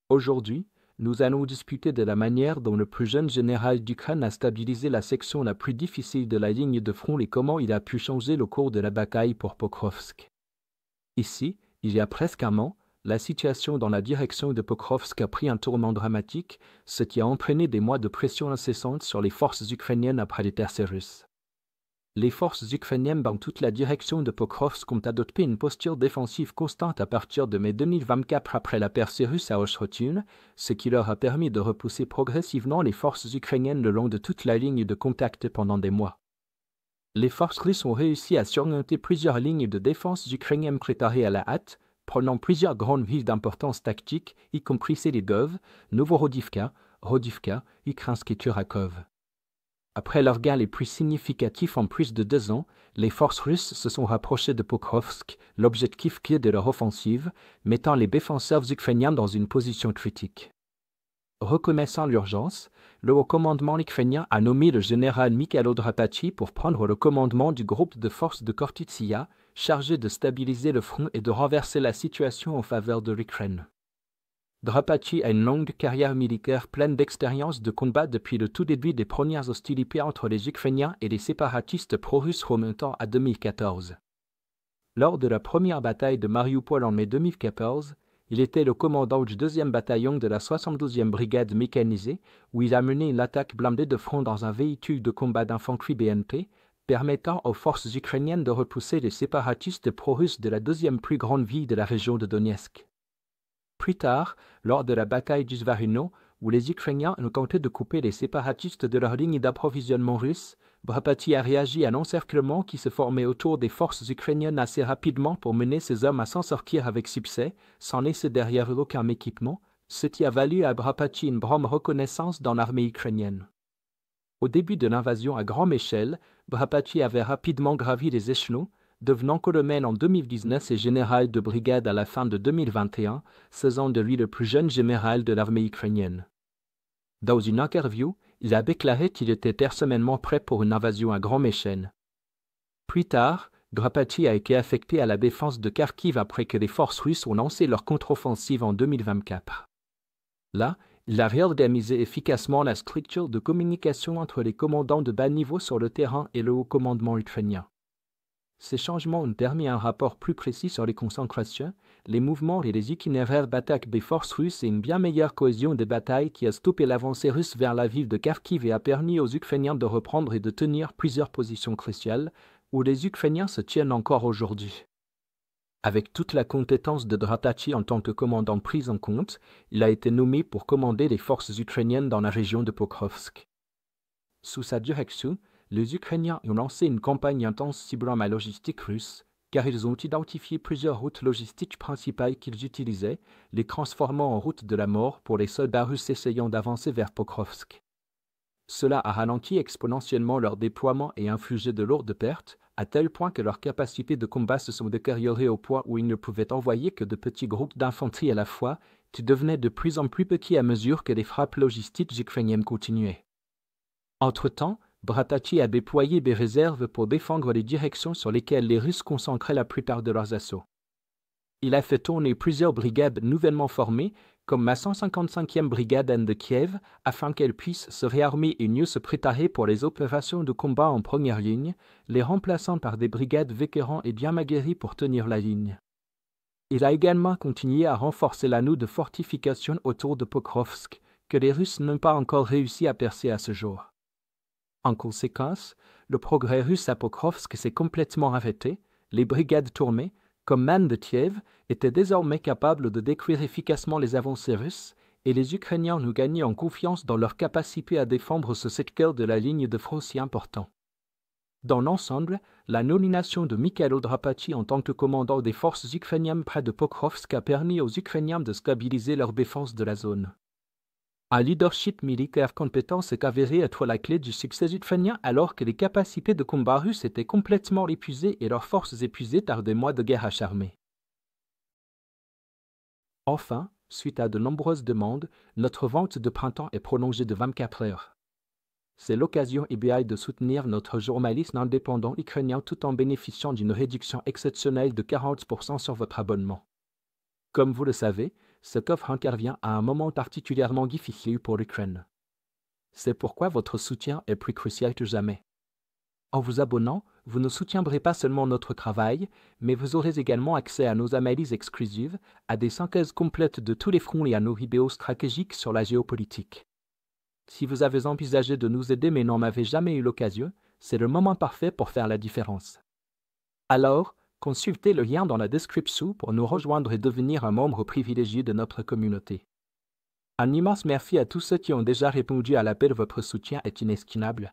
Aujourd'hui, nous allons discuter de la manière dont le plus jeune général d'Ukraine a stabilisé la section la plus difficile de la ligne de front et comment il a pu changer le cours de la bataille pour Pokrovsk. Ici, il y a presque un an, la situation dans la direction de Pokrovsk a pris un tournant dramatique, ce qui a entraîné des mois de pression incessante sur les forces ukrainiennes après les percées russes. Les forces ukrainiennes dans toute la direction de Pokrovsk ont adopté une posture défensive constante à partir de mai 2024 après la percée russe à Oshchotyn, ce qui leur a permis de repousser progressivement les forces ukrainiennes le long de toute la ligne de contact pendant des mois. Les forces russes ont réussi à surmonter plusieurs lignes de défense ukrainiennes préparées à la hâte, prenant plusieurs grandes villes d'importance tactique, y compris Seligov, Novorodivka, Rodivka, Ukrainsk et Turakov. Après leurs gains les plus significatifs en plus de 2 ans, les forces russes se sont rapprochées de Pokrovsk, l'objectif clé de leur offensive, mettant les défenseurs ukrainiens dans une position critique. Reconnaissant l'urgence, le haut commandement ukrainien a nommé le général Mikhailo Drapachi pour prendre le commandement du groupe de forces de Khortytsia, chargé de stabiliser le front et de renverser la situation en faveur de l'Ukraine. Drapachi a une longue carrière militaire pleine d'expérience de combat depuis le tout début des premières hostilités entre les Ukrainiens et les séparatistes pro-russes remontant à 2014. Lors de la première bataille de Mariupol en mai 2014, il était le commandant du 2e bataillon de la 72e brigade mécanisée, où il a mené une attaque blindée de front dans un véhicule de combat d'infanterie BMP, permettant aux forces ukrainiennes de repousser les séparatistes pro-russes de la 2e plus grande ville de la région de Donetsk. Plus tard, lors de la bataille d'Uzvarino, où les Ukrainiens ont tenté de couper les séparatistes de leur ligne d'approvisionnement russe, Drapachi a réagi à l'encerclement qui se formait autour des forces ukrainiennes assez rapidement pour mener ses hommes à s'en sortir avec succès, sans laisser derrière eux aucun équipement, ce qui a valu à Drapachi une grande reconnaissance dans l'armée ukrainienne. Au début de l'invasion à grande échelle, Drapachi avait rapidement gravi les échelons, devenant colonel en 2019 et général de brigade à la fin de 2021, faisant de lui le plus jeune général de l'armée ukrainienne. Dans une interview, il a déclaré qu'il était personnellement prêt pour une invasion à grande échelle. Plus tard, Drapachi a été affecté à la défense de Kharkiv après que les forces russes ont lancé leur contre-offensive en 2024. Là, il a réorganisé efficacement la structure de communication entre les commandants de bas niveau sur le terrain et le haut commandement ukrainien. Ces changements ont permis un rapport plus précis sur les concentrations, les mouvements et les itinéraires d'attaque des forces russes et une bien meilleure cohésion des batailles qui a stoppé l'avancée russe vers la ville de Kharkiv et a permis aux Ukrainiens de reprendre et de tenir plusieurs positions cruciales, où les Ukrainiens se tiennent encore aujourd'hui. Avec toute la compétence de Drapachi en tant que commandant prise en compte, il a été nommé pour commander les forces ukrainiennes dans la région de Pokrovsk. Sous sa direction, les Ukrainiens ont lancé une campagne intense ciblant la logistique russe, car ils ont identifié plusieurs routes logistiques principales qu'ils utilisaient, les transformant en routes de la mort pour les soldats russes essayant d'avancer vers Pokrovsk. Cela a ralenti exponentiellement leur déploiement et infligé de lourdes pertes, à tel point que leurs capacités de combat se sont détériorées au point où ils ne pouvaient envoyer que de petits groupes d'infanterie à la fois, qui devenaient de plus en plus petits à mesure que les frappes logistiques ukrainiennes continuaient. Entre-temps, Drapachi a déployé des réserves pour défendre les directions sur lesquelles les Russes concentraient la plupart de leurs assauts. Il a fait tourner plusieurs brigades nouvellement formées, comme la 155e brigade de Kiev, afin qu'elles puissent se réarmer et mieux se préparer pour les opérations de combat en première ligne, les remplaçant par des brigades vétérans et bien aguerries pour tenir la ligne. Il a également continué à renforcer l'anneau de fortification autour de Pokrovsk, que les Russes n'ont pas encore réussi à percer à ce jour. En conséquence, le progrès russe à Pokrovsk s'est complètement arrêté, les brigades tournées, comme Man de Kiev, étaient désormais capables de détruire efficacement les avancées russes, et les Ukrainiens ont gagné en confiance dans leur capacité à défendre ce secteur de la ligne de front si important. Dans l'ensemble, la nomination de Mikhailo Drapachi en tant que commandant des forces ukrainiennes près de Pokrovsk a permis aux Ukrainiens de stabiliser leur défense de la zone. Un leadership militaire compétent s'est avéré être la clé du succès ukrainien alors que les capacités de combat russes étaient complètement épuisées et leurs forces épuisées par des mois de guerre acharnée. Enfin, suite à de nombreuses demandes, notre vente de printemps est prolongée de 24 heures. C'est l'occasion idéale de soutenir notre journaliste indépendant ukrainien tout en bénéficiant d'une réduction exceptionnelle de 40% sur votre abonnement. Comme vous le savez, cette offre intervient à un moment particulièrement difficile pour l'Ukraine. C'est pourquoi votre soutien est plus crucial que jamais. En vous abonnant, vous ne soutiendrez pas seulement notre travail, mais vous aurez également accès à nos analyses exclusives, à des synthèses complètes de tous les fronts et à nos vidéos stratégiques sur la géopolitique. Si vous avez envisagé de nous aider mais n'en avez jamais eu l'occasion, c'est le moment parfait pour faire la différence. Alors, consultez le lien dans la description pour nous rejoindre et devenir un membre privilégié de notre communauté. Un immense merci à tous ceux qui ont déjà répondu à l'appel, votre soutien est inestimable.